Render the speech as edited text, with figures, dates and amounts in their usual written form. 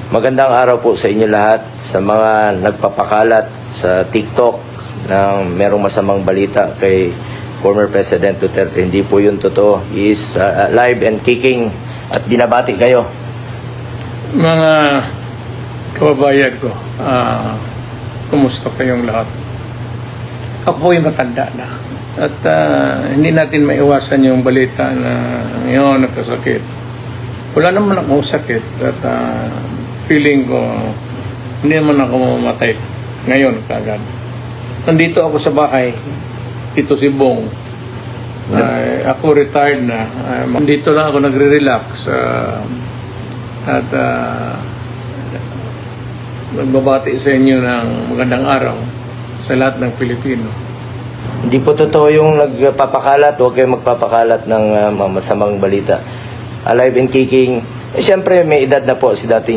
Magandang araw po sa inyo lahat, sa mga nagpapakalat sa TikTok ng merong masamang balita kay former President Duterte. Hindi po yun totoo. He is alive and kicking at binabati kayo. Mga kababayan ko, kumusta kayong lahat? Ako po yung matanda na. At hindi natin maiwasan yung balita na ngayon nagkasakit. Wala naman akong sakit. At feeling ko, hindi naman ako mamatay ngayon kagad. Nandito ako sa bahay. Ito si Bong. Ako retired na. Dito lang ako nagre-relax. At magbabati sa inyo ng magandang araw sa lahat ng Pilipino. Hindi po totoo yung nagpapakalat. Huwag kayong magpapakalat ng masamang balita. Alive and kicking. Siyempre, may edad na po si dating